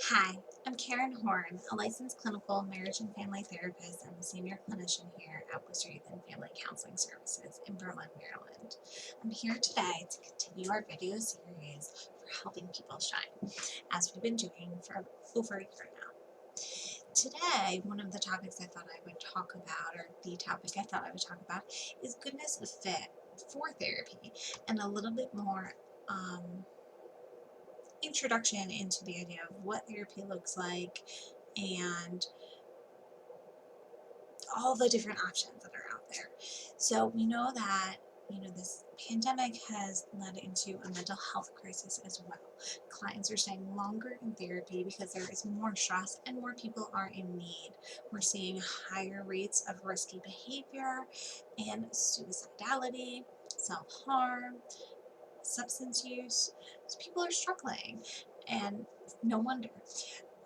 Hi, I'm Karen Horn, a licensed clinical marriage and family therapist and a senior clinician here at Worcester Youth and Family Counseling Services in Berlin, Maryland. I'm here today to continue our video series for helping people shine, as we've been doing for over a year now. Today, one of the topics I thought I would talk about, or the topic I thought I would talk about, is goodness of fit for therapy and a little bit more introduction into the idea of what therapy looks like and all the different options that are out there. So we know that this pandemic has led into a mental health crisis as well. Clients are staying longer in therapy because there is more stress and more people are in need. We're seeing higher rates of risky behavior and suicidality, self-harm, substance use. So people are struggling, and no wonder.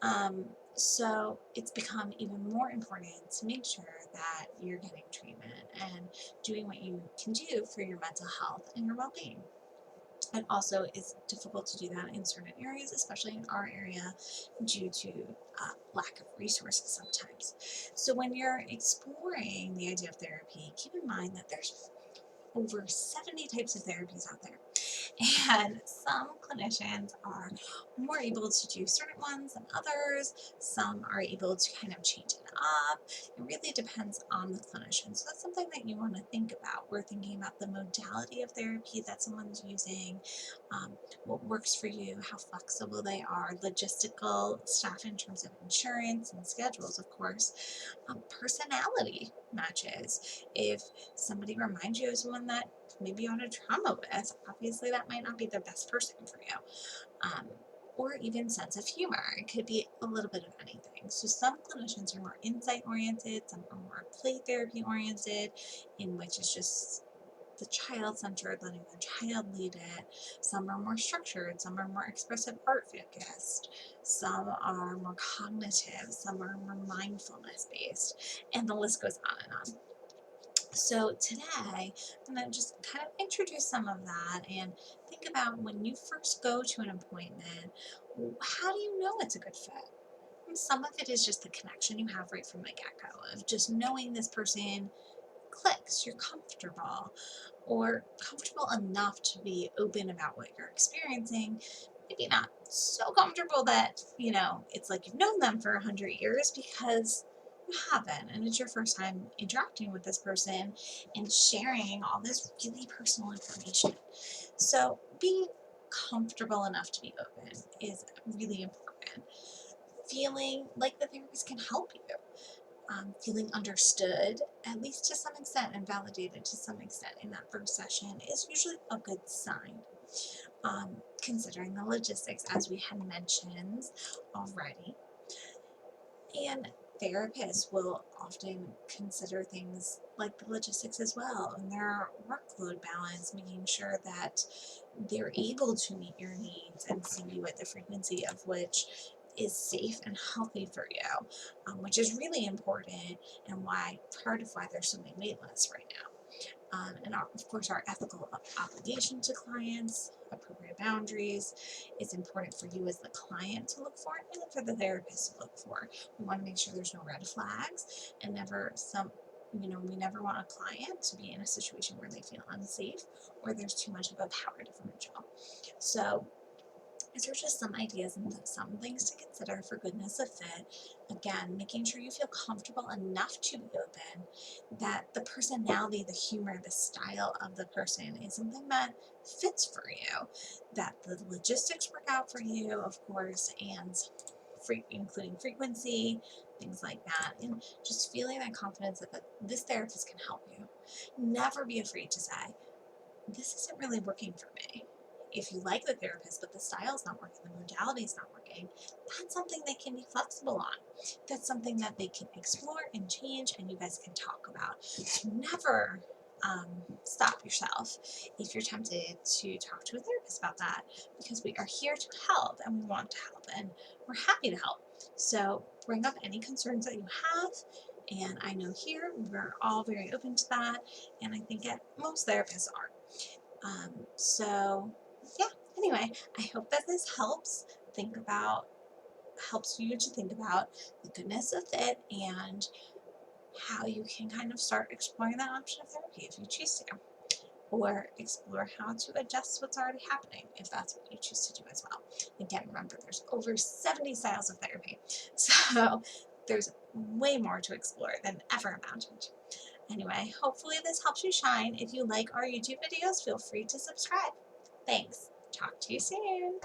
Um, so it's become even more important to make sure that you're getting treatment and doing what you can do for your mental health and your well-being. It also is difficult to do that in certain areas, especially in our area, due to lack of resources sometimes. So when you're exploring the idea of therapy, keep in mind that there's over 70 types of therapies out there. And some clinicians are more able to do certain ones than others. Some are able to kind of change it up. It really depends on the clinician. So that's something that you want to think about. We're thinking about the modality of therapy that someone's using, what works for you, how flexible they are, logistical stuff in terms of insurance and schedules, of course, personality matches. If somebody reminds you of someone that maybe you had a trauma with, obviously that might not be the best person for you. Um, or even sense of humor. It could be a little bit of anything. So some clinicians are more insight oriented, some are more play therapy oriented, in which it's just the child centered, letting the child lead it. Some are more structured, some are more expressive art focused, some are more cognitive, some are more mindfulness based, and the list goes on and on. So today, I'm going to just kind of introduce some of that and think about when you first go to an appointment, how do you know it's a good fit? And some of it is just the connection you have right from the get-go of just knowing this person clicks, you're comfortable, or comfortable enough to be open about what you're experiencing. Maybe not so comfortable that, it's like you've known them for 100 years, because you haven't, and it's your first time interacting with this person and sharing all this really personal information. So being comfortable enough to be open is really important. Feeling like the therapist can help you, feeling understood, at least to some extent, and validated to some extent in that first session is usually a good sign. Considering the logistics, as we had mentioned already. And therapists will often consider things like the logistics as well, and their workload balance, making sure that they're able to meet your needs and see you at the frequency of which is safe and healthy for you, which is really important, and part of why there's so many wait lists right now. And of course, our ethical obligation to clients, appropriate boundaries, is important for you as the client to look for and for the therapist to look for. We want to make sure there's no red flags, and we never want a client to be in a situation where they feel unsafe or there's too much of a power differential. So these are just some ideas and some things to consider for goodness of fit. Again, making sure you feel comfortable enough to be open, that the personality, the humor, the style of the person is something that fits for you, that the logistics work out for you, of course, and including frequency, things like that, and just feeling that confidence that this therapist can help you. Never be afraid to say, this isn't really working for me. If you like the therapist, but the style's not working, the modality's not working, that's something they can be flexible on. That's something that they can explore and change, and you guys can talk about. So never stop yourself if you're tempted to talk to a therapist about that, because we are here to help and we want to help and we're happy to help. So bring up any concerns that you have, and I know here we're all very open to that, and I think most therapists are. So yeah, anyway, I hope that this helps. Think about helps you to think about the goodness of it and how you can kind of start exploring that option of therapy if you choose to, or explore how to adjust what's already happening if that's what you choose to do as well. Again, remember, there's over 70 styles of therapy, so there's way more to explore than ever imagined. Anyway, hopefully this helps you shine. If you like our YouTube videos, feel free to subscribe. Thanks. Talk to you soon.